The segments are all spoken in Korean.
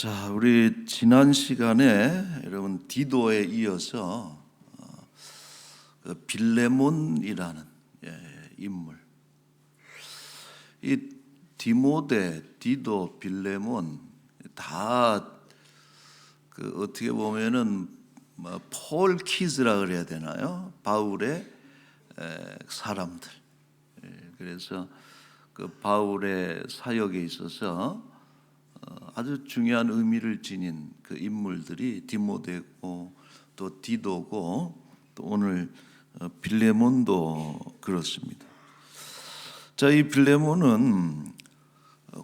자, 우리 지난 시간에 여러분 디도에 이어서 그 빌레몬이라는 인물, 이 디모데, 디도, 빌레몬 다 그 어떻게 보면은 폴 키즈라 그래야 되나요? 바울의 사람들. 그래서 그 바울의 사역에 있어서 아주 중요한 의미를 지닌 그 인물들이 디모데고 또 디도고 또 오늘 빌레몬도 그렇습니다. 자, 이 빌레몬은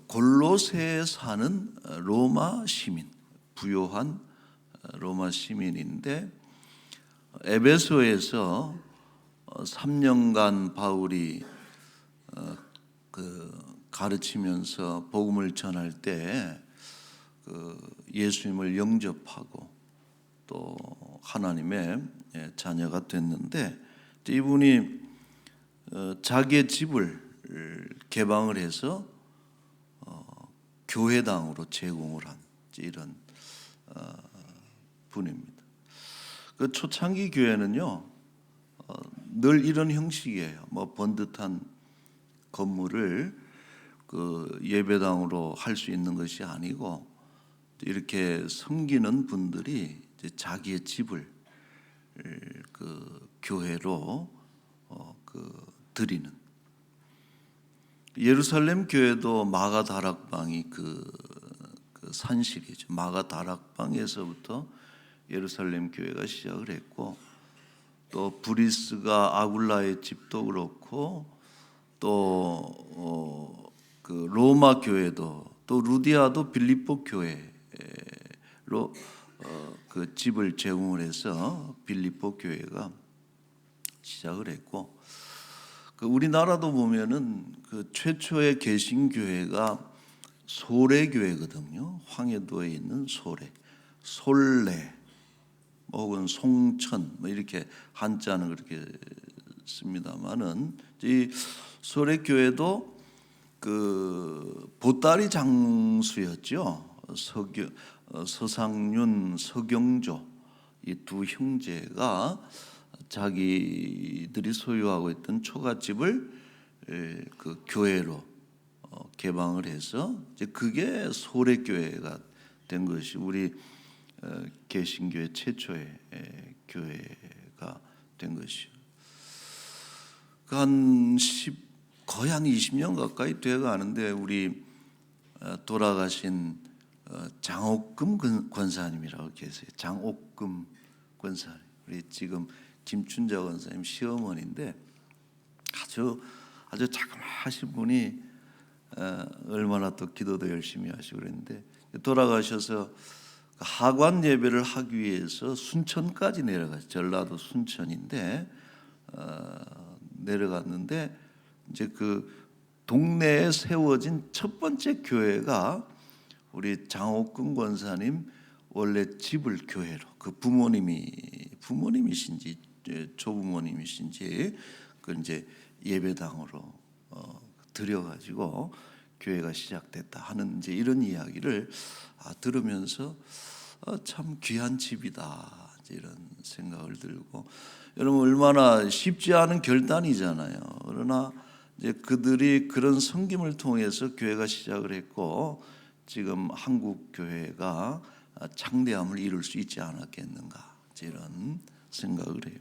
골로새에 사는 로마 시민, 부요한 로마 시민인데 에베소에서 3년간 바울이 가르치면서 복음을 전할 때 예수님을 영접하고 또 하나님의 자녀가 됐는데, 이분이 자기의 집을 개방을 해서 교회당으로 제공을 한 이런 분입니다. 그 초창기 교회는요 늘 이런 형식이에요. 번듯한 건물을 그 예배당으로 할 수 있는 것이 아니고 이렇게 섬기는 분들이 이제 자기의 집을 그 교회로 드리는. 예루살렘 교회도 마가 다락방이 그 산실이죠. 마가 다락방에서부터 예루살렘 교회가 시작을 했고, 또 브리스가 아굴라의 집도 그렇고, 또 그 로마 교회도, 또 루디아도 빌립보 교회로 그 집을 제공을 해서 빌립보 교회가 시작을 했고, 그 우리나라도 보면은 그 최초의 개신 교회가 소래 교회거든요. 황해도에 있는 소래, 솔래 혹은 송천 이렇게 한자는 그렇게 씁니다만은, 이 소래 교회도 그 보따리 장수였죠. 서상윤, 서경조 이 두 형제가 자기들이 소유하고 있던 초가집을 그 교회로 개방을 해서 이제 그게 소래교회가 된 것이 우리 개신교회 최초의 교회가 된 것이요. 거의 한 20년 가까이 돼 가는데, 우리 돌아가신 장옥금 권사님이라고 계세요. 장옥금 권사님, 우리 지금 김춘자 권사님 시어머니인데 아주 자그마하신 분이 얼마나 또 기도도 열심히 하시고 그랬는데, 돌아가셔서 하관 예배를 하기 위해서 순천까지 내려갔어요. 전라도 순천인데 내려갔는데, 이제 그 동네에 세워진 첫 번째 교회가 우리 장옥근 권사님 원래 집을 교회로, 그 부모님이신지 조부모님이신지 그 이제 예배당으로 드려가지고 교회가 시작됐다 하는 이제 이런 이야기를 들으면서 참 귀한 집이다 이런 생각을 들고, 여러분 얼마나 쉽지 않은 결단이잖아요. 그러나 이제 그들이 그런 섬김을 통해서 교회가 시작을 했고, 지금 한국 교회가 창대함을 이룰 수 있지 않았겠는가 이런 생각을 해요.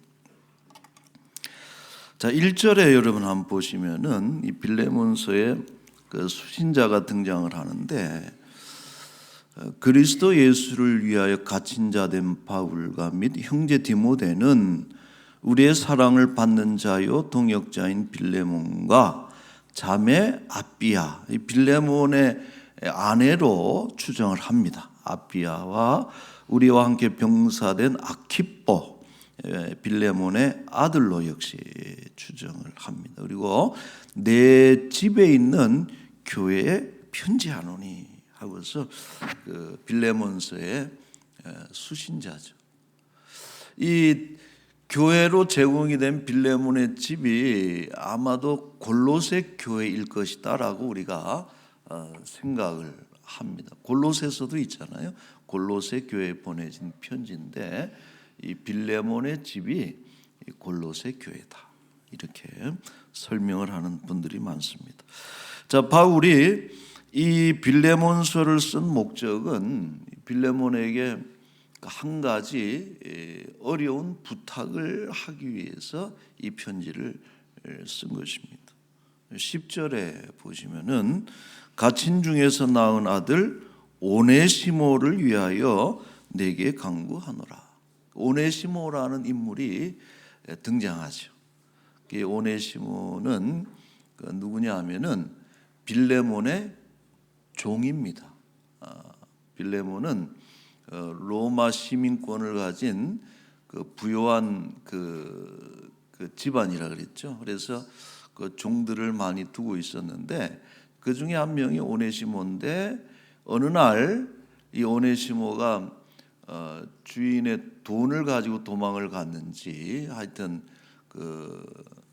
자, 1절에 여러분 한번 보시면은 이 빌레몬서에 그 수신자가 등장을 하는데, 그리스도 예수를 위하여 갇힌 자 된 바울과 및 형제 디모데는 우리의 사랑을 받는 자요 동역자인 빌레몬과 자매 아비야, 이 빌레몬의 아내로 추정을 합니다. 아비야와 우리와 함께 병사된 아키뽀, 빌레몬의 아들로 역시 추정을 합니다. 그리고 내 집에 있는 교회에 편지하노니 하고서 그 빌레몬서의 수신자죠. 이 교회로 제공이 된 빌레몬의 집이 아마도 골로새 교회일 것이다라고 우리가 생각을 합니다. 골로새서도 있잖아요. 골로새 교회에 보내진 편지인데 이 빌레몬의 집이 골로새 교회다. 이렇게 설명을 하는 분들이 많습니다. 자, 바울이 이 빌레몬서를 쓴 목적은 빌레몬에게 한 가지 어려운 부탁을 하기 위해서 이 편지를 쓴 것입니다. 10절에 보시면은 갇힌 중에서 낳은 아들 오네시모를 위하여 내게 간구하노라. 오네시모라는 인물이 등장하죠. 이 오네시모는 누구냐 하면은 빌레몬의 종입니다. 빌레몬은 로마 시민권을 가진 부요한 집안이라 그랬죠. 그래서 그 종들을 많이 두고 있었는데 그 중에 한 명이 오네시모인데 어느 날 이 오네시모가 주인의 돈을 가지고 도망을 갔는지 하여튼 그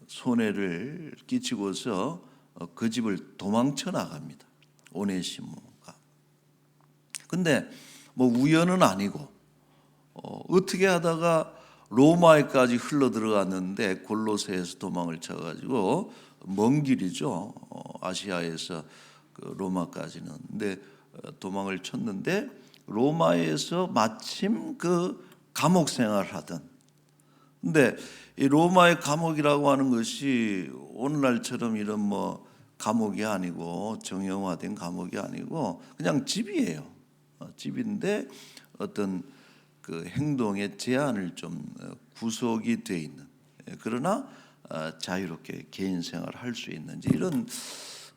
손해를 끼치고서 그 집을 도망쳐 나갑니다. 오네시모가. 근데 뭐 우연은 아니고 어떻게 하다가 로마에까지 흘러 들어갔는데 골로새에서 도망을 쳐가지고 먼 길이죠. 아시아에서 그 로마까지는. 근데 도망을 쳤는데 로마에서 마침 그 감옥 생활을 하던. 근데 이 로마의 감옥이라고 하는 것이 오늘날처럼 이런 뭐 감옥이 아니고 정형화된 감옥이 아니고 그냥 집이에요. 집인데 어떤 그 행동의 제한을 좀 구속이 돼 있는, 그러나 자유롭게 개인 생활을 할 수 있는지 이런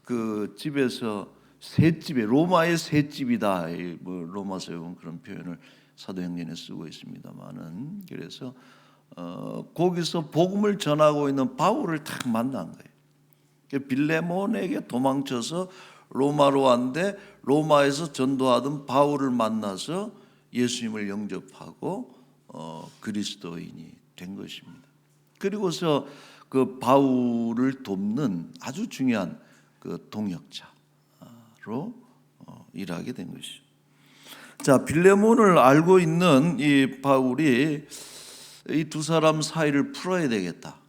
그 집에서 셋집에 로마의 셋집이다. 뭐 로마서에 보면 그런 표현을 사도행전에 쓰고 있습니다만은 그래서 거기서 복음을 전하고 있는 바울을 딱 만난 거예요. 빌레몬에게 도망쳐서 로마로 왔는데 로마에서 전도하던 바울을 만나서 예수님을 영접하고 그리스도인이 된 것입니다. 그리고서 그 바울을 돕는 아주 중요한 그 동역자로 일하게 된 것이죠. 자, 빌레몬을 알고 있는 이 바울이 이 두 사람 사이를 풀어야 되겠다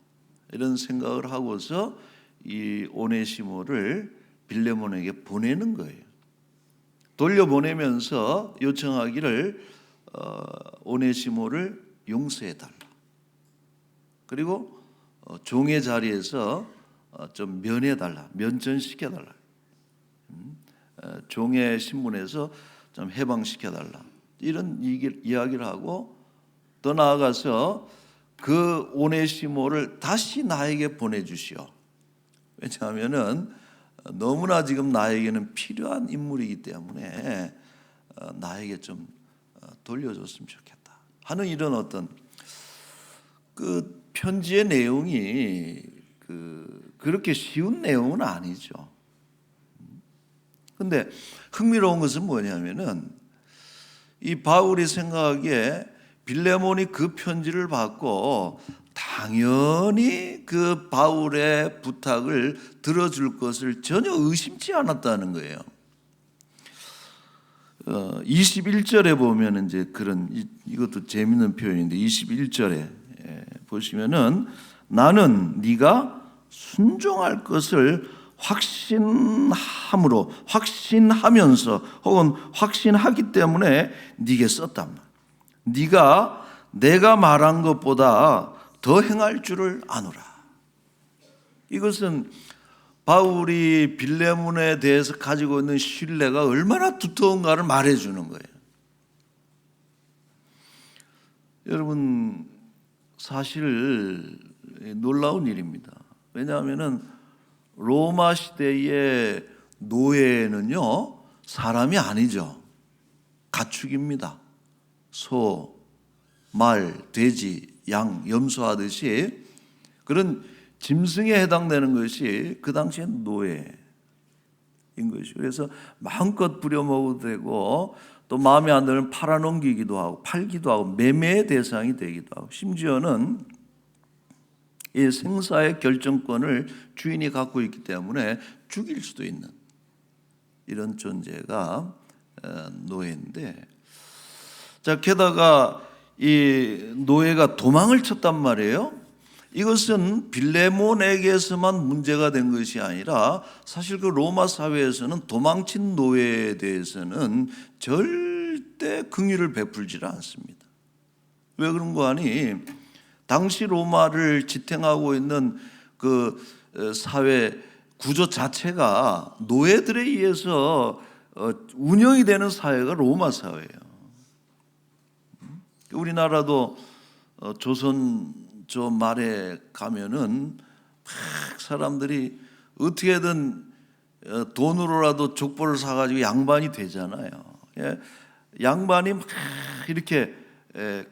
이런 생각을 하고서 이 오네시모를 빌레몬에게 보내는 거예요. 돌려보내면서 요청하기를 오네시모를 용서해달라. 그리고 종의 자리에서 좀 면해달라, 면전시켜달라. 종의 신분에서 좀 해방시켜달라. 이런 이야기를 하고 더 나아가서 그 오네시모를 다시 나에게 보내주시오. 왜냐하면은 너무나 지금 나에게는 필요한 인물이기 때문에 나에게 좀 돌려줬으면 좋겠다 하는 이런 어떤 그 편지의 내용이 그렇게 쉬운 내용은 아니죠. 근데 흥미로운 것은 뭐냐면은 이 바울이 생각하기에 빌레몬이 그 편지를 받고 당연히 그 바울의 부탁을 들어줄 것을 전혀 의심치 않았다는 거예요. 21절에 보면 이제 그런 이것도 재밌는 표현인데 21절에 보시면은 나는 네가 순종할 것을 확신하면서 혹은 확신하기 때문에 네게 썼단 말이야. 네가 내가 말한 것보다 더 행할 줄을 아노라. 이것은 바울이 빌레몬에 대해서 가지고 있는 신뢰가 얼마나 두터운가를 말해주는 거예요. 여러분 사실 놀라운 일입니다. 왜냐하면 로마 시대의 노예는요 사람이 아니죠. 가축입니다. 소, 말, 돼지, 양, 염소 하듯이 그런 짐승에 해당되는 것이 그 당시엔 노예인 것이죠. 그래서 마음껏 부려먹어도 되고 또 마음에 안 들면 팔아넘기기도 하고 팔기도 하고 매매의 대상이 되기도 하고 심지어는 이 생사의 결정권을 주인이 갖고 있기 때문에 죽일 수도 있는 이런 존재가 노예인데, 자, 게다가 이 노예가 도망을 쳤단 말이에요. 이것은 빌레몬에게서만 문제가 된 것이 아니라 사실 그 로마 사회에서는 도망친 노예에 대해서는 절대 긍휼을 베풀지 않습니다. 왜 그런 거 아니? 당시 로마를 지탱하고 있는 그 사회 구조 자체가 노예들에 의해서 운영이 되는 사회가 로마 사회예요. 우리나라도 조선 저 말에 가면은 막 사람들이 어떻게든 돈으로라도 족보를 사가지고 양반이 되잖아요. 양반이 막 이렇게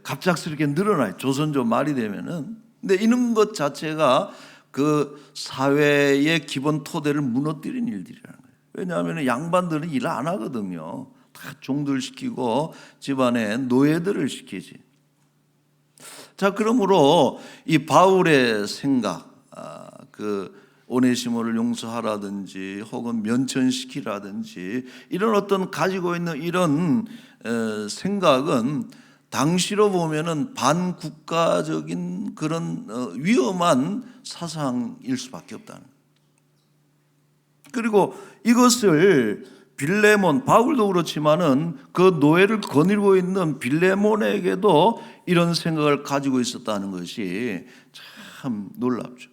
갑작스럽게 늘어나요. 조선조 말이 되면은. 근데 이런 것 자체가 그 사회의 기본 토대를 무너뜨린 일들이라는 거예요. 왜냐하면 양반들은 일 안 하거든요. 다 종들 시키고 집안에 노예들을 시키지. 자, 그러므로 이 바울의 생각, 그 오네시모를 용서하라든지 혹은 면천시키라든지 이런 어떤 가지고 있는 이런 생각은 당시로 보면은 반국가적인 그런 위험한 사상일 수밖에 없다는 거예요. 그리고 이것을 빌레몬, 바울도 그렇지만은 그 노예를 거느리고 있는 빌레몬에게도 이런 생각을 가지고 있었다는 것이 참 놀랍죠.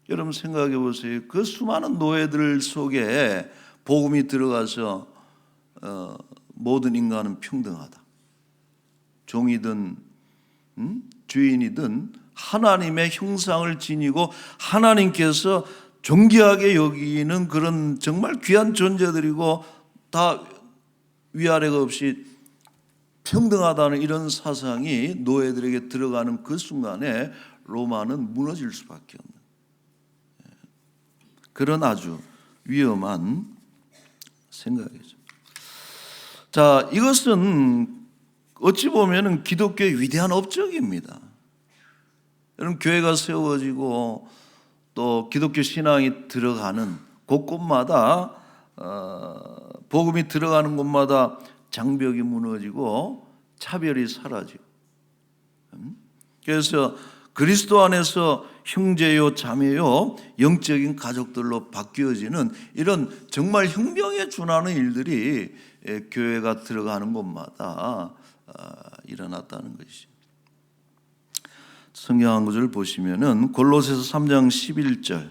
여러분 생각해 보세요. 그 수많은 노예들 속에 복음이 들어가서 모든 인간은 평등하다. 종이든 주인이든 하나님의 형상을 지니고 하나님께서 존귀하게 여기는 그런 정말 귀한 존재들이고 다 위아래가 없이 평등하다는 이런 사상이 노예들에게 들어가는 그 순간에 로마는 무너질 수밖에 없는 그런 아주 위험한 생각이죠. 자, 이것은 어찌 보면 기독교의 위대한 업적입니다. 여러분 교회가 세워지고 또 기독교 신앙이 들어가는 곳곳마다 복음이 들어가는 곳마다 장벽이 무너지고 차별이 사라지고, 그래서 그리스도 안에서 형제요 자매요 영적인 가족들로 바뀌어지는 이런 정말 혁명에 준하는 일들이 교회가 들어가는 곳마다 일어났다는 것이죠. 성경 한 구절 보시면은 골로새서 3장 11절.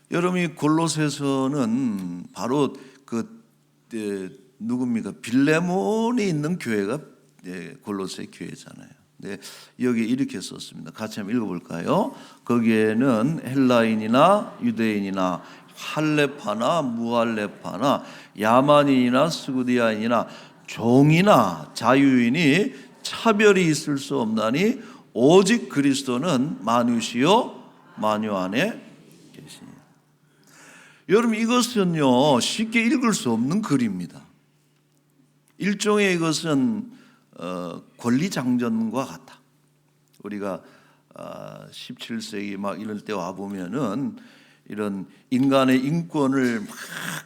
여러분이 골로새서는 바로 그 누굽니까? 빌레몬이 있는 교회가 골로새 교회잖아요. 네, 여기 이렇게 썼습니다. 같이 한번 읽어볼까요? 거기에는 헬라인이나 유대인이나 할레파나 무할레파나 야만인이나 스구디아인이나 종이나 자유인이 차별이 있을 수 없나니 오직 그리스도는 만유시요 만유 안에 계시니. 여러분 이것은요 쉽게 읽을 수 없는 글입니다. 일종의 이것은 권리장전과 같다. 우리가 17세기 막 이럴 때 와 보면은 이런 인간의 인권을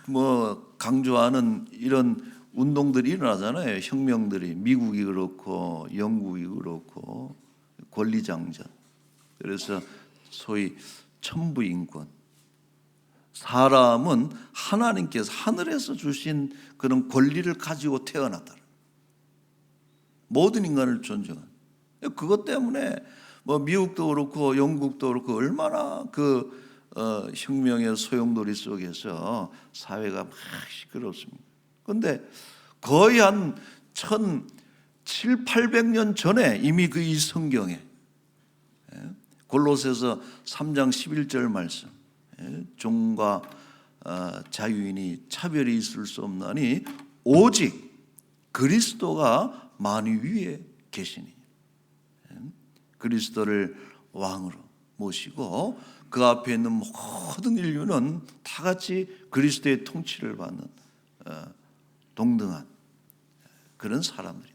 막 강조하는 이런 운동들이 일어나잖아요. 혁명들이 미국이 그렇고 영국이 그렇고 권리장전. 그래서 소위 천부인권. 사람은 하나님께서 하늘에서 주신 그런 권리를 가지고 태어났다. 모든 인간을 존중한. 그것 때문에 뭐 미국도 그렇고 영국도 그렇고 얼마나 그 혁명의 소용돌이 속에서 사회가 막 시끄럽습니다. 그런데 거의 한 1700~800년 전에 이미 그 이 성경에 골로새서 3장 11절 말씀, 종과 자유인이 차별이 있을 수 없나니 오직 그리스도가 만유 위에 계시니, 그리스도를 왕으로 모시고 그 앞에 있는 모든 인류는 다 같이 그리스도의 통치를 받는 동등한 그런 사람들이,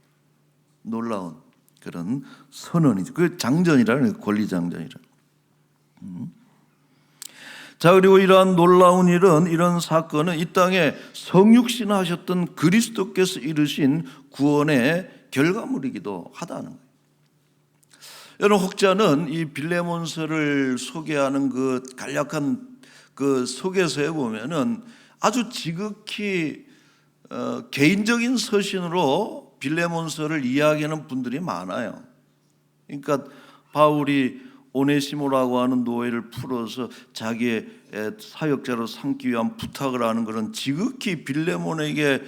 놀라운 그런 선언이죠. 그 장전이라는 권리 장전이라. 자, 그리고 이러한 놀라운 일은, 이런 사건은 이 땅에 성육신하셨던 그리스도께서 이루신 구원의 결과물이기도 하다는 거예요. 여러분, 혹자는 이 빌레몬서를 소개하는 그 간략한 그 소개서에 보면은 아주 지극히 개인적인 서신으로 빌레몬서를 이야기하는 분들이 많아요. 그러니까 바울이 오네시모라고 하는 노예를 풀어서 자기의 사역자로 삼기 위한 부탁을 하는 그런 지극히 빌레몬에게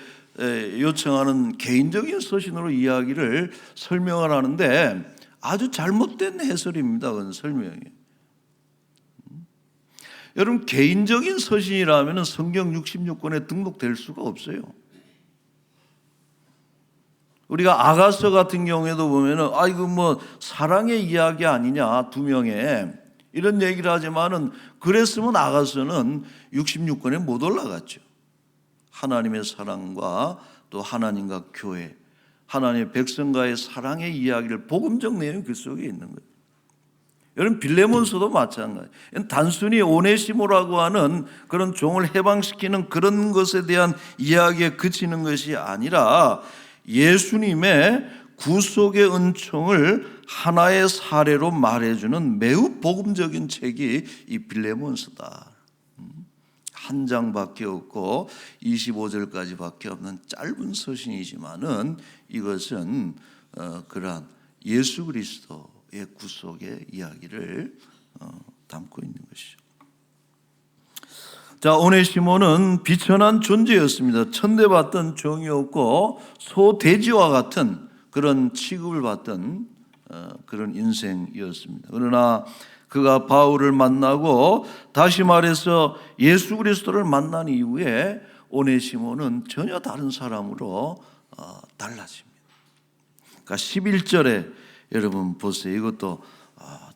요청하는 개인적인 서신으로 이야기를 설명을 하는데 아주 잘못된 해설입니다. 그건 설명이. 여러분, 개인적인 서신이라면 성경 66권에 등록될 수가 없어요. 우리가 아가서 같은 경우에도 보면은 이거 뭐 사랑의 이야기 아니냐, 두 명의 이런 얘기를 하지만은 그랬으면 아가서는 66권에 못 올라갔죠. 하나님의 사랑과 또 하나님과 교회, 하나님의 백성과의 사랑의 이야기를 복음적 내용이 그 속에 있는 거예요. 여러분, 빌레몬서도 마찬가지예요. 단순히 오네시모라고 하는 그런 종을 해방시키는 그런 것에 대한 이야기에 그치는 것이 아니라 예수님의 구속의 은총을 하나의 사례로 말해주는 매우 복음적인 책이 이 빌레몬서다. 한 장밖에 없고 25절까지밖에 없는 짧은 서신이지만은 이것은 그러한 예수 그리스도의 구속의 이야기를 담고 있는 것이죠. 자, 오네시모는 비천한 존재였습니다. 천대받던 종이었고 소돼지와 같은 그런 취급을 받던 그런 인생이었습니다. 그러나 그가 바울을 만나고, 다시 말해서 예수 그리스도를 만난 이후에 오네시모는 전혀 다른 사람으로 달라집니다. 그러니까 11절에 여러분 보세요. 이것도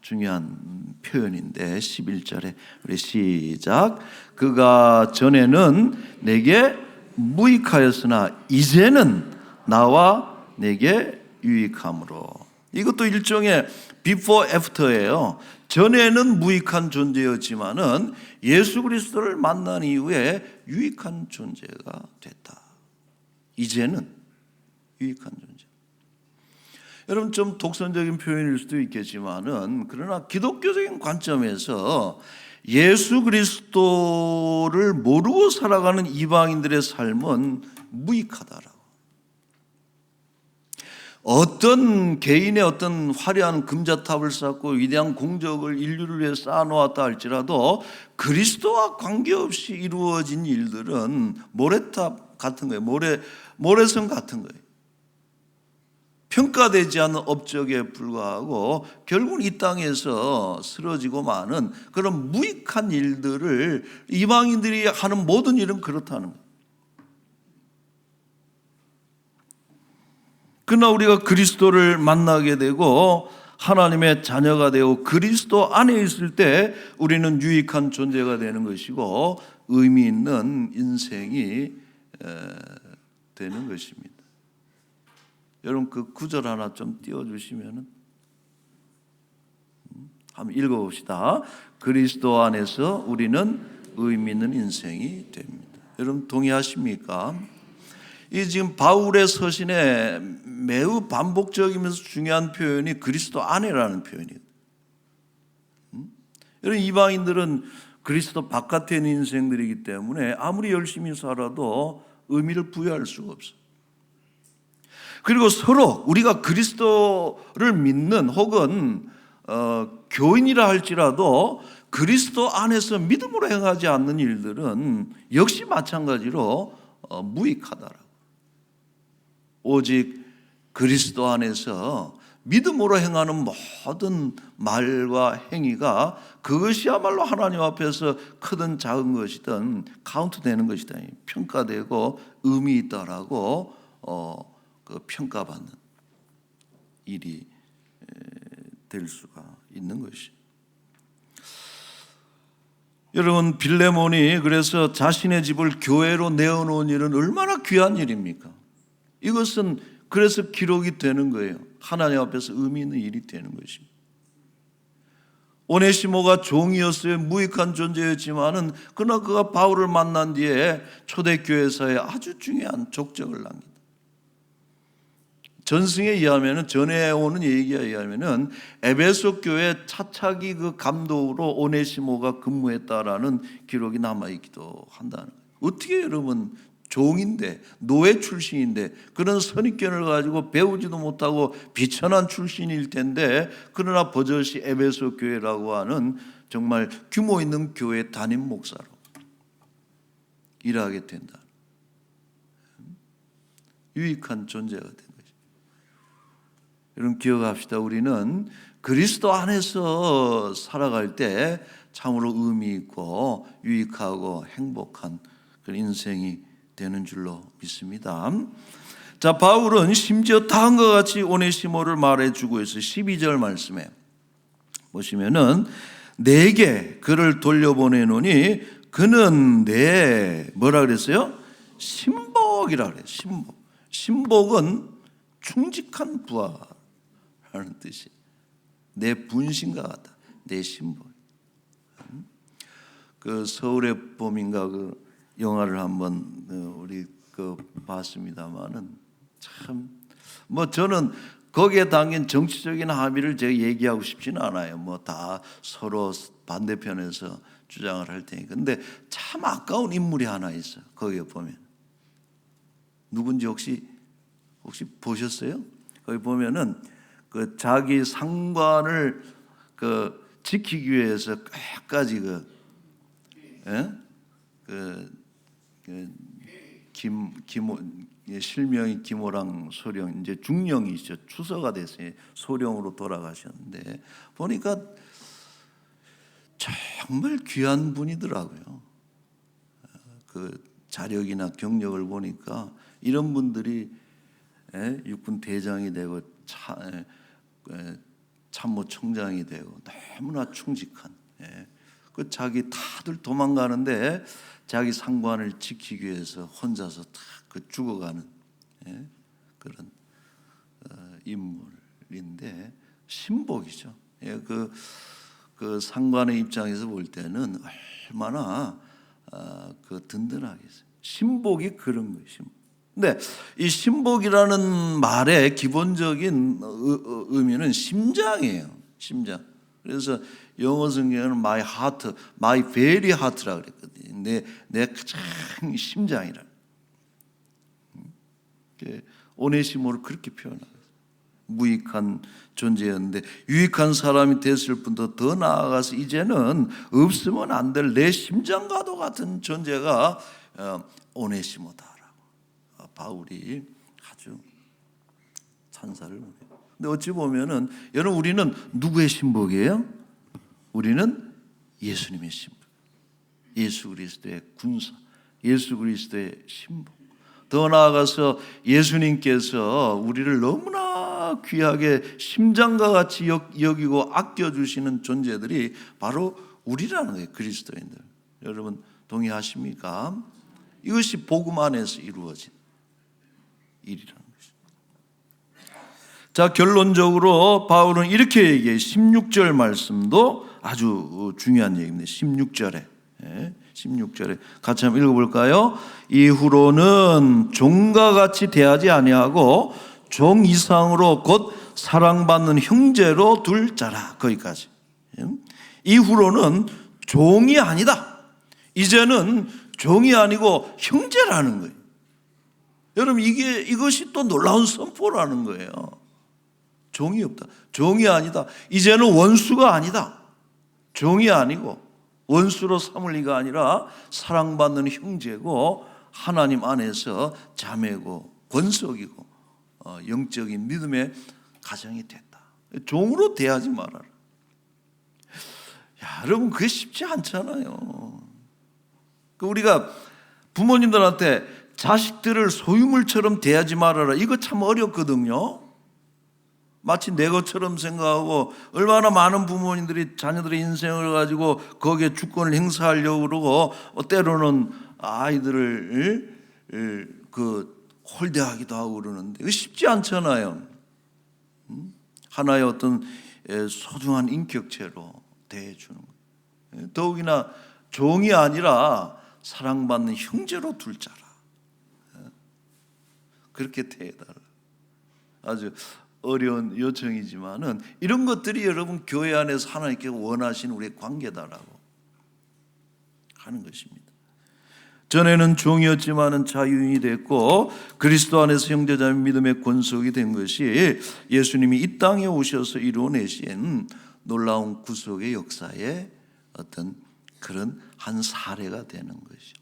중요한 표현인데 11절에 우리 시작. 그가 전에는 내게 무익하였으나 이제는 나와 내게 유익함으로. 이것도 일종의 before after예요. 전에는 무익한 존재였지만은 예수 그리스도를 만난 이후에 유익한 존재가 됐다. 이제는 유익한 존재. 여러분, 좀 독선적인 표현일 수도 있겠지만은 그러나 기독교적인 관점에서 예수 그리스도를 모르고 살아가는 이방인들의 삶은 무익하다라고. 어떤 개인의 어떤 화려한 금자탑을 쌓고 위대한 공적을 인류를 위해 쌓아놓았다 할지라도 그리스도와 관계없이 이루어진 일들은 모래탑 같은 거예요. 모래성 같은 거예요. 평가되지 않는 업적에 불과하고 결국은 이 땅에서 쓰러지고 마는 그런 무익한 일들을, 이방인들이 하는 모든 일은 그렇다는 거예요. 그러나 우리가 그리스도를 만나게 되고 하나님의 자녀가 되고 그리스도 안에 있을 때 우리는 유익한 존재가 되는 것이고 의미 있는 인생이 되는 것입니다. 여러분, 그 구절 하나 좀 띄워주시면 한번 읽어봅시다. 그리스도 안에서 우리는 의미 있는 인생이 됩니다. 여러분, 동의하십니까? 이 지금 바울의 서신에 매우 반복적이면서 중요한 표현이 그리스도 안에라는 표현이에요. 여러분, 이방인들은 그리스도 바깥에 있는 인생들이기 때문에 아무리 열심히 살아도 의미를 부여할 수가 없어요. 그리고 서로 우리가 그리스도를 믿는 혹은 교인이라 할지라도 그리스도 안에서 믿음으로 행하지 않는 일들은 역시 마찬가지로 무익하다라고. 오직 그리스도 안에서 믿음으로 행하는 모든 말과 행위가 그것이야말로 하나님 앞에서 크든 작은 것이든 카운트되는 것이다, 평가되고 의미 있다라고 그 평가받는 일이 될 수가 있는 것이. 여러분, 빌레몬이 그래서 자신의 집을 교회로 내어놓은 일은 얼마나 귀한 일입니까? 이것은 그래서 기록이 되는 거예요. 하나님 앞에서 의미 있는 일이 되는 것입니다. 오네시모가 종이었어요. 무익한 존재였지만은 그러나 그가 바울을 만난 뒤에 초대교회사에 아주 중요한 족적을 남깁니다. 전승에 의하면은, 전에 오는 얘기에 의하면은 에베소 교회 차차기 그 감독으로 오네시모가 근무했다라는 기록이 남아 있기도 한다는 거예요. 어떻게 여러분, 종인데, 노예 출신인데, 그런 선입견을 가지고 배우지도 못하고 비천한 출신일 텐데, 그러나 버젓이 에베소 교회라고 하는 정말 규모 있는 교회 담임 목사로 일하게 된다. 유익한 존재가 된 거죠. 여러분 기억합시다. 우리는 그리스도 안에서 살아갈 때 참으로 의미 있고 유익하고 행복한 그런 인생이 되는 줄로 믿습니다. 자, 바울은 심지어 다음과 같이 오네시모를 말해주고 있어요. 12절 말씀에 보시면은 내게 그를 돌려보내노니 그는 내 뭐라 그랬어요? 신복이라 그래요. 신복. 신복은 충직한 부하라는 뜻이. 내 분신과 같다. 내 신복. 그 서울의 봄인가 그 영화를 한번 우리 그 봤습니다만은 참 뭐 저는 거기에 담긴 정치적인 합의를 제가 얘기하고 싶지는 않아요. 뭐 다 서로 반대편에서 주장을 할 테니까. 근데 참 아까운 인물이 하나 있어요. 거기에 보면 누군지 혹시 보셨어요? 거기 보면은 그 자기 상관을 그 지키기 위해서 끝까지 실명이 김호랑 소령, 이제 중령이죠. 추서가 됐어요. 소령으로 돌아가셨는데 보니까 정말 귀한 분이더라고요. 그 자력이나 경력을 보니까 이런 분들이 육군 대장이 되고 참모총장이 되고 너무나 충직한, 그 자기 다들 도망가는데 자기 상관을 지키기 위해서 혼자서 다 그 죽어가는 그런 인물인데 신복이죠. 그 상관의 입장에서 볼 때는 얼마나 그 든든하겠어요. 신복이 그런 거예요. 신복. 근데 이 신복이라는 말의 기본적인 의미는 심장이에요. 심장. 그래서 영어 성경에는 my heart, my very heart라고 그랬거든요. 내 가장 심장이라. 오네시모를 그렇게 표현하고 무익한 존재였는데 유익한 사람이 됐을 뿐더 더 나아가서 이제는 없으면 안 될 내 심장과도 같은 존재가 오네시모다라고 바울이 아주 찬사를 해요. 근데 어찌 보면은 여러분 우리는 누구의 신복이에요? 우리는 예수님의 신복, 예수 그리스도의 군사, 예수 그리스도의 신복. 더 나아가서 예수님께서 우리를 너무나 귀하게 심장과 같이 여기고 아껴주시는 존재들이 바로 우리라는 거예요. 그리스도인들. 여러분 동의하십니까? 이것이 복음 안에서 이루어진 일이라는 것입니다. 자, 결론적으로 바울은 이렇게 얘기해요. 16절 말씀도 아주 중요한 얘기입니다. 16절에 같이 한번 읽어볼까요? 이후로는 종과 같이 대하지 아니하고 종 이상으로 곧 사랑받는 형제로 둘 자라. 거기까지. 이후로는 종이 아니다. 이제는 종이 아니고 형제라는 거예요. 여러분 이것이 또 놀라운 선포라는 거예요. 종이 없다. 종이 아니다. 이제는 원수가 아니다. 종이 아니고 원수로 삼을 리가 아니라 사랑받는 형제고 하나님 안에서 자매고 권속이고 영적인 믿음의 가정이 됐다. 종으로 대하지 말아라. 야, 여러분 그게 쉽지 않잖아요. 우리가 부모님들한테 자식들을 소유물처럼 대하지 말아라. 이거 참 어렵거든요. 마치 내 것처럼 생각하고 얼마나 많은 부모님들이 자녀들의 인생을 가지고 거기에 주권을 행사하려고 그러고 때로는 아이들을 홀대하기도 하고 그러는데 쉽지 않잖아요. 하나의 어떤 소중한 인격체로 대해주는 거예요. 더욱이나 종이 아니라 사랑받는 형제로 둘 자라. 그렇게 대해달라. 아주 어려운 요청이지만은 이런 것들이 여러분 교회 안에서 하나님께서 원하시는 우리의 관계다라고 하는 것입니다. 전에는 종이었지만은 자유인이 됐고 그리스도 안에서 형제자매 믿음의 권속이 된 것이 예수님이 이 땅에 오셔서 이루어내신 놀라운 구속의 역사의 어떤 그런 한 사례가 되는 것이죠.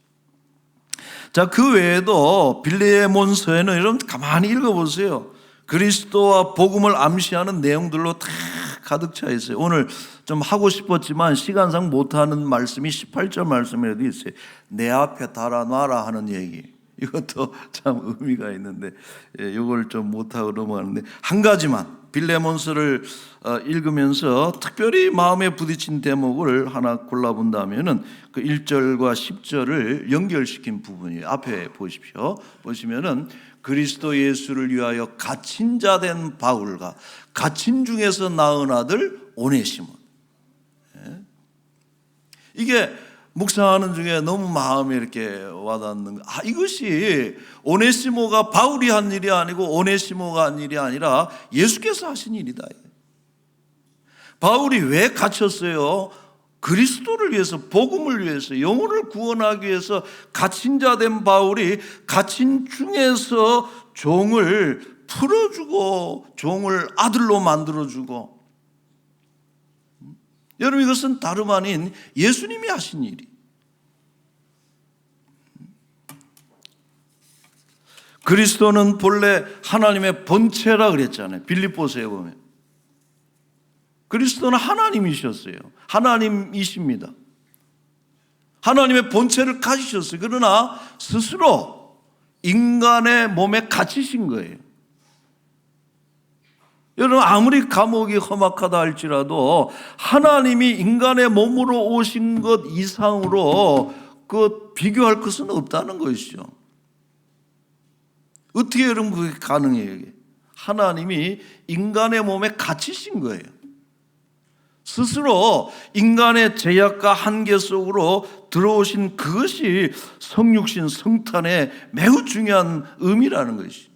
자, 그 외에도 빌레몬서에는 여러분 가만히 읽어보세요. 그리스도와 복음을 암시하는 내용들로 다 가득 차 있어요. 오늘 좀 하고 싶었지만 시간상 못하는 말씀이 18절 말씀이라도 있어요. 내 앞에 달아놔라 하는 얘기. 이것도 참 의미가 있는데 이걸 좀 못하고 넘어가는데 한 가지만 빌레몬서를 읽으면서 특별히 마음에 부딪힌 대목을 하나 골라본다면은 그 1절과 10절을 연결시킨 부분이에요. 앞에 보십시오. 보시면은 그리스도 예수를 위하여 갇힌 자 된 바울과 갇힌 중에서 낳은 아들 오네시몬. 이게 묵상하는 중에 너무 마음에 이렇게 와닿는 거. 이것이 오네시모가 바울이 한 일이 아니고 오네시모가 한 일이 아니라 예수께서 하신 일이다. 바울이 왜 갇혔어요? 그리스도를 위해서, 복음을 위해서, 영혼을 구원하기 위해서 갇힌 자 된 바울이 갇힌 중에서 종을 풀어주고 종을 아들로 만들어주고, 여러분 이것은 다름 아닌 예수님이 하신 일이. 그리스도는 본래 하나님의 본체라 그랬잖아요. 빌립보서에 보면 그리스도는 하나님이셨어요. 하나님이십니다. 하나님의 본체를 가지셨어요. 그러나 스스로 인간의 몸에 갇히신 거예요. 여러분 아무리 감옥이 험악하다 할지라도 하나님이 인간의 몸으로 오신 것 이상으로 그 비교할 것은 없다는 것이죠. 어떻게 여러분 그게 가능해요? 이게? 하나님이 인간의 몸에 갇히신 거예요. 스스로 인간의 제약과 한계 속으로 들어오신 그것이 성육신 성탄의 매우 중요한 의미라는 것이.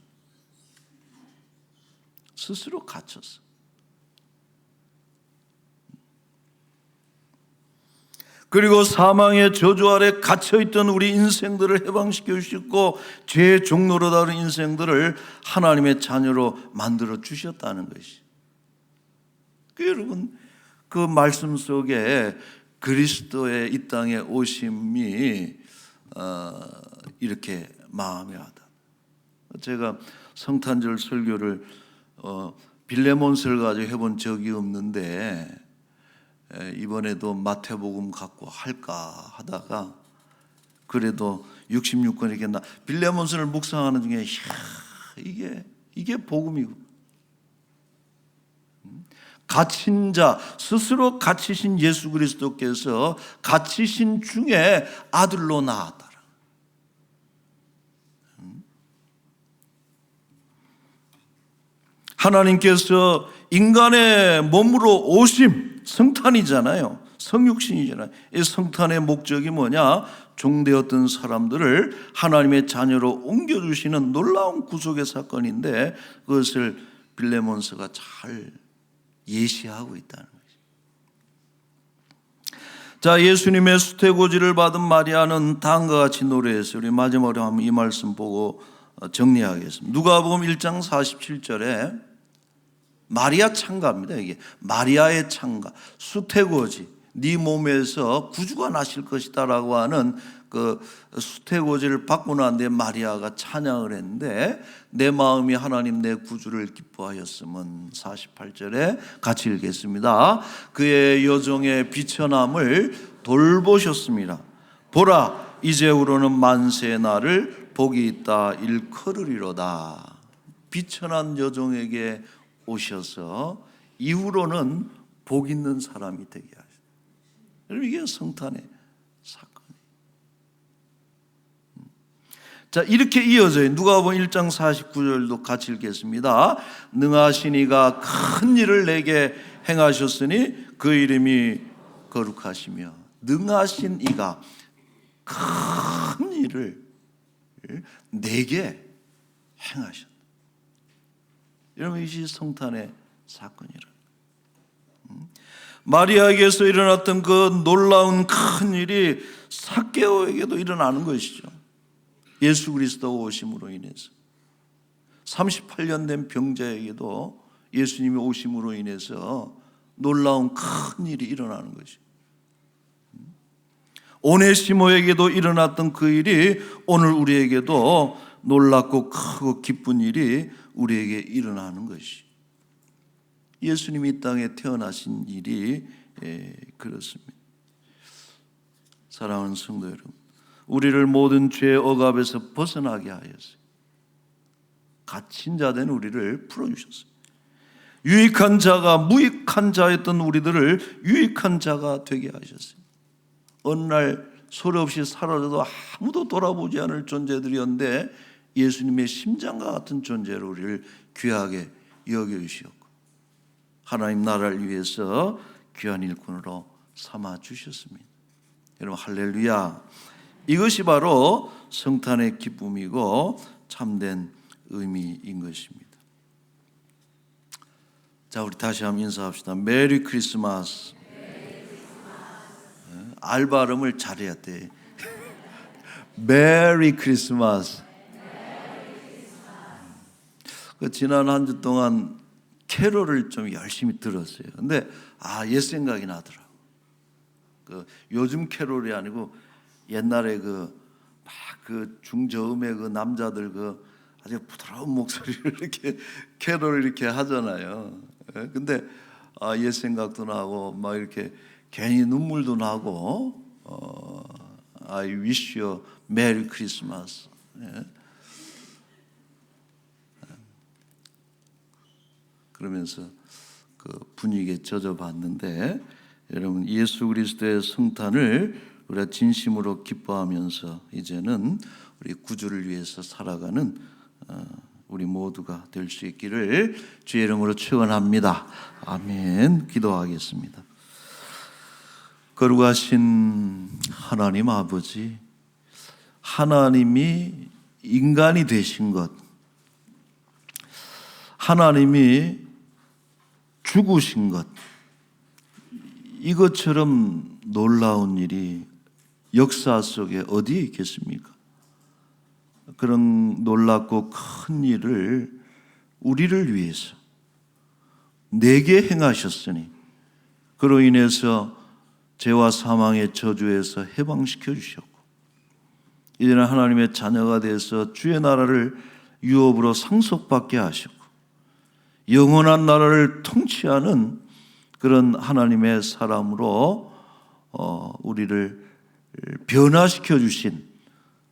스스로 갇혔어. 그리고 사망의 저주 아래 갇혀있던 우리 인생들을 해방시켜 주셨고 죄의 종로로 다른 인생들을 하나님의 자녀로 만들어 주셨다는 것이. 여러분 그 말씀 속에 그리스도의 이 땅에 오심이 이렇게 마음에 와닿아. 제가 성탄절 설교를 빌레몬서를 가지고 해본 적이 없는데 이번에도 마태복음 갖고 할까 하다가 그래도 66권 이렇게 빌레몬서를 묵상하는 중에 이게 복음이고, 갇힌 자, 스스로 갇히신 예수 그리스도께서 갇히신 중에 아들로 낳았다. 하나님께서 인간의 몸으로 오심, 성탄이잖아요. 성육신이잖아요. 이 성탄의 목적이 뭐냐? 종되었던 사람들을 하나님의 자녀로 옮겨주시는 놀라운 구속의 사건인데 그것을 빌레몬서가 잘 예시하고 있다는 것이죠. 자, 예수님의 수태고지를 받은 마리아는 다음과 같이 노래했어요. 우리 마지막으로 한번 이 말씀 보고 정리하겠습니다. 누가복음 1장 47절에 마리아 창가입니다. 이게 마리아의 창가, 수태고지, 네 몸에서 구주가 나실 것이다 라고 하는 그 수태고지를 받고 난 뒤에 마리아가 찬양을 했는데 내 마음이 하나님 내 구주를 기뻐하였음은 48절에 같이 읽겠습니다. 그의 여종의 비천함을 돌보셨습니다. 보라 이제후로는 만세의 날을 복이 있다 일컬으리로다. 비천한 여종에게 오셔서 이후로는 복 있는 사람이 되게 하시다. 여러분 이게 성탄의 사건이에요. 자, 이렇게 이어져요. 누가복음 1장 49절도 같이 읽겠습니다. 능하신 이가 큰 일을 내게 행하셨으니 그 이름이 거룩하시며 능하신 이가 큰 일을 내게 행하셨다. 여러분, 이것이 성탄의 사건이라. 마리아에게서 일어났던 그 놀라운 큰 일이 삭개오에게도 일어나는 것이죠. 예수 그리스도 오심으로 인해서 38년 된 병자에게도 예수님이 오심으로 인해서 놀라운 큰 일이 일어나는 것이죠. 오네시모에게도 일어났던 그 일이 오늘 우리에게도 놀랍고 크고 기쁜 일이 우리에게 일어나는 것이, 예수님이 이 땅에 태어나신 일이 그렇습니다. 사랑하는 성도 여러분, 우리를 모든 죄의 억압에서 벗어나게 하였어요. 갇힌 자 된 우리를 풀어주셨어요. 유익한 자가 무익한 자였던 우리들을 유익한 자가 되게 하셨어요. 어느 날 소리 없이 사라져도 아무도 돌아보지 않을 존재들이었는데 예수님의 심장과 같은 존재로 우리를 귀하게 여겨주셨고 하나님 나라를 위해서 귀한 일꾼으로 삼아주셨습니다. 여러분, 할렐루야. 이것이 바로 성탄의 기쁨이고 참된 의미인 것입니다. 자, 우리 다시 한번 인사합시다. 메리 크리스마스. 알 발음을 잘해야 돼. 메리 크리스마스. 지난 한 주 동안 캐롤을 좀 열심히 들었어요. 근데 옛 생각이 나더라고. 요즘 캐롤이 아니고 옛날에 그 중저음의 그 남자들 아주 부드러운 목소리를 이렇게 캐롤을 이렇게 하잖아요. 근데 옛 생각도 나고 막 이렇게 괜히 눈물도 나고 I wish you Merry Christmas. 그러면서 그 분위기에 젖어봤는데, 여러분, 예수 그리스도의 성탄을 우리가 진심으로 기뻐하면서 이제는 우리 구주를 위해서 살아가는 우리 모두가 될 수 있기를 주의 이름으로 축원합니다. 아멘. 기도하겠습니다. 거룩하신 하나님 아버지, 하나님이 인간이 되신 것, 하나님이 죽으신 것, 이것처럼 놀라운 일이 역사 속에 어디에 있겠습니까? 그런 놀랍고 큰 일을 우리를 위해서 내게 행하셨으니 그로 인해서 죄와 사망의 저주에서 해방시켜 주셨고, 이제는 하나님의 자녀가 되어서 주의 나라를 유업으로 상속받게 하셨고 영원한 나라를 통치하는 그런 하나님의 사람으로 우리를 변화시켜 주신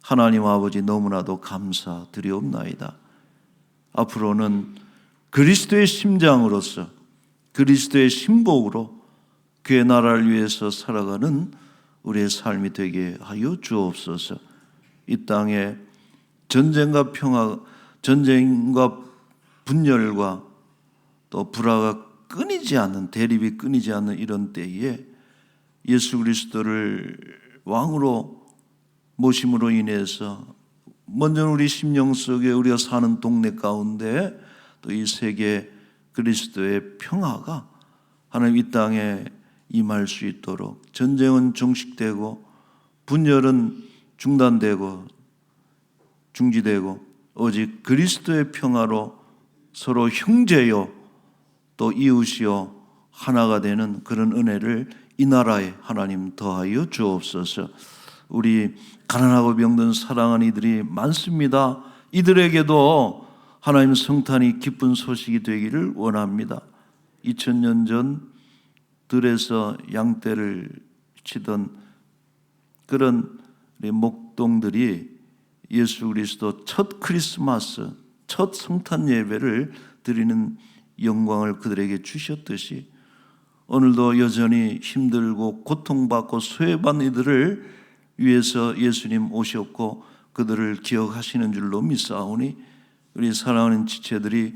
하나님 아버지 너무나도 감사드리옵나이다. 앞으로는 그리스도의 심장으로서 그리스도의 신복으로 그의 나라를 위해서 살아가는 우리의 삶이 되게 하여 주옵소서. 이 땅에 전쟁과 평화, 전쟁과 분열과 또 불화가 끊이지 않는, 대립이 끊이지 않는 이런 때에 예수 그리스도를 왕으로 모심으로 인해서 먼저 우리 심령 속에 우리가 사는 동네 가운데 또 이 세계 그리스도의 평화가 하나님 이 땅에 임할 수 있도록, 전쟁은 종식되고 분열은 중단되고 중지되고 오직 그리스도의 평화로 서로 형제요 또 이웃이요 하나가 되는 그런 은혜를 이 나라에 하나님 더하여 주옵소서. 우리 가난하고 병든 사랑하는 이들이 많습니다. 이들에게도 하나님 성탄이 기쁜 소식이 되기를 원합니다. 2000년 전 들에서 양떼를 치던 그런 목동들이 예수 그리스도 첫 크리스마스, 첫 성탄 예배를 드리는 영광을 그들에게 주셨듯이 오늘도 여전히 힘들고 고통받고 소외받는 이들을 위해서 예수님 오셨고 그들을 기억하시는 줄로 믿사오니 우리 사랑하는 지체들이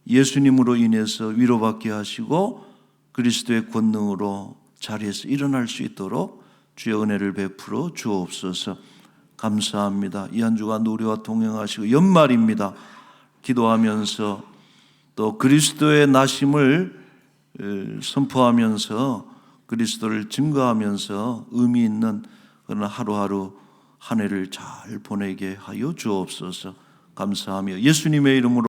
예수님으로 인해서 위로받게 하시고 그리스도의 권능으로 자리에서 일어날 수 있도록 주의 은혜를 베풀어 주옵소서. 감사합니다. 이 한 주간 우리와 동행하시고 연말입니다. 기도하면서 또 그리스도의 나심을 선포하면서 그리스도를 증거하면서 의미 있는 그런 하루하루 한 해를 잘 보내게 하여 주옵소서. 감사하며 예수님의 이름으로